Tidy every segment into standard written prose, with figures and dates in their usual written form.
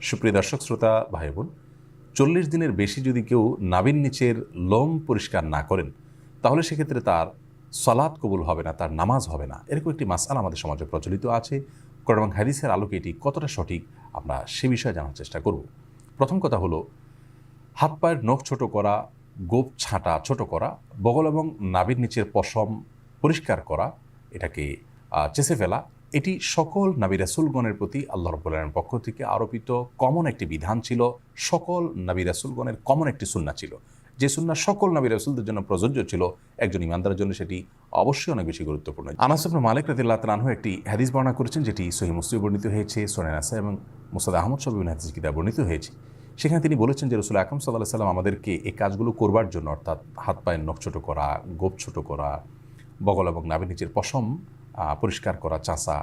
সুপ্রিয় দর্শক শ্রোতা ভাই বোন, 40 দিনের বেশি যদি কেউ নাভির নিচের লোম পরিষ্কার না করেন তাহলে সেক্ষেত্রে তার সালাত কবুল হবে না, তার নামাজ হবে না। এরকম একটি মাসআলা আমাদের সমাজে প্রচলিত আছে। কোরআন এবং হাদিসের আলোকে এটি কতটা সঠিক আমরা সে বিষয়ে জানার চেষ্টা করব। প্রথম কথা হলো, হাত পায়ের নখ ছোট করা, গোপ ছাঁটা ছোট করা, বগল এবং নাভির নিচের পশম পরিষ্কার করা, এটাকে চেঁচে ফেলা, এটি সকল নবী রাসূলগণের প্রতি আল্লাহ রাব্বুল আলামিনের পক্ষ থেকে আরোপিত কমন একটি বিধান ছিল। সকল নবী রাসূলগণের কমন একটি সুন্নাহ ছিল, যে সুন্নাহ সকল নবী রাসূলদের জন্য প্রযোজ্য ছিল। একজন ইমানদারের জন্য সেটি অবশ্যই অনেক বেশি গুরুত্বপূর্ণ। আনাস ইবনে মালিক রাদিয়াল্লাহু তাআলা আনহু একটি হাদিস বর্ণনা করেছেন, যেটি সহিহ মুসলিমে বর্ণিত হয়েছে, সুনান নাসাঈ এবং মুসনাদ আহমদ সহ বিভিন্ন হাদিস কিতাবে বর্ণিত হয়েছে। সেখানে তিনি বলেছেন যে রাসূল আকরাম সাল্লাল্লাহু আলাইহি ওয়াসাল্লাম আমাদেরকে এই কাজগুলো করবার জন্য, অর্থাৎ হাত পায়ের নখ ছোট করা, গোপ ছোট করা, বগল এবং নাভির নিচের পশম পরিষ্কার করা, চাঁচা,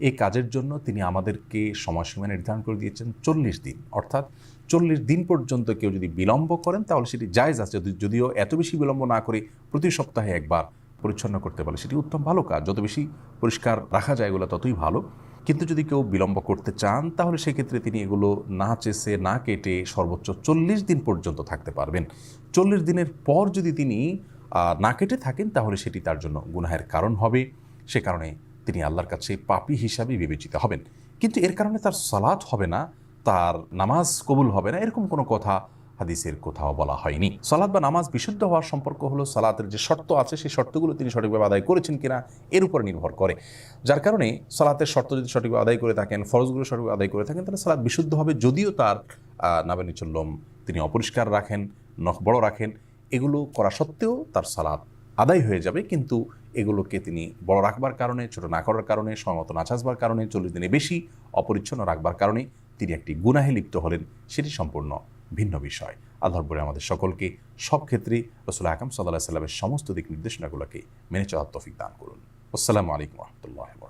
এই কাজের জন্য তিনি আমাদেরকে সময়সীমা নির্ধারণ করে দিয়েছেন 40 দিন। অর্থাৎ 40 দিন পর্যন্ত কেউ যদি বিলম্ব করেন তাহলে সেটি জায়েজ আছে, যদিও এত বেশি বিলম্ব না করে প্রতি সপ্তাহে একবার পরিচ্ছন্ন করতে পারে সেটি উত্তম ভালো কাজ। যত বেশি পরিষ্কার রাখা যায় এগুলো ততই ভালো। কিন্তু যদি কেউ বিলম্ব করতে চান তাহলে সেক্ষেত্রে তিনি এগুলো না চেষে না কেটে সর্বোচ্চ 40 দিন পর্যন্ত থাকতে পারবেন। 40 দিনের পর যদি তিনি না কেটে থাকেন তাহলে সেটি তার জন্য গুনাহের কারণ হবে। সে কারণে তিনি আল্লাহর কাছে পাপী হিসাবে বিবেচিত হবেন। কিন্তু এর কারণে তার সালাত হবে না, তার নামাজ কবুল হবে না, এরকম কোনো কথা হাদিসের কোথাও বলা হয়নি। সালাত বা নামাজ বিশুদ্ধ হওয়ার সম্পর্ক হলো সালাতের যে শর্ত আছে সেই শর্তগুলো তিনি সঠিকভাবে আদায় করেছেন কিনা এর উপর নির্ভর করে। যার কারণে সালাতের শর্ত যদি সঠিকভাবে আদায় করে থাকেন, ফরজগুলো সঠিকভাবে আদায় করে থাকেন, তাহলে সালাত বিশুদ্ধ হবে। যদিও তার নাভির নিচের লোম তিনি অপরিষ্কার রাখেন, নখ বড় রাখেন, এগুলো করা সত্ত্বেও তার সালাত আদায় হয়ে যাবে। কিন্তু এগুলোকে তিনি বড় রাখবার কারণে, ছোট না করার কারণে, সময়মতো না চাষবার কারণে, 40 দিনে বেশি অপরিচ্ছন্ন রাখবার কারণে তিনি একটি গুনাহে লিপ্ত হলেন, সেটি সম্পূর্ণ ভিন্ন বিষয়। আল্লাহর উপরে আমাদের সকলকে সব ক্ষেত্রেই রাসূল আকরাম সাল্লাল্লাহু আলাইহি ওয়াসাল্লামের সমস্ত দিক নির্দেশনাগুলোকে মেনে চলার তৌফিক দান করুন। আসসালামু আলাইকুম ওয়া রাহমাতুল্লাহি ওয়া বারাকাতুহু।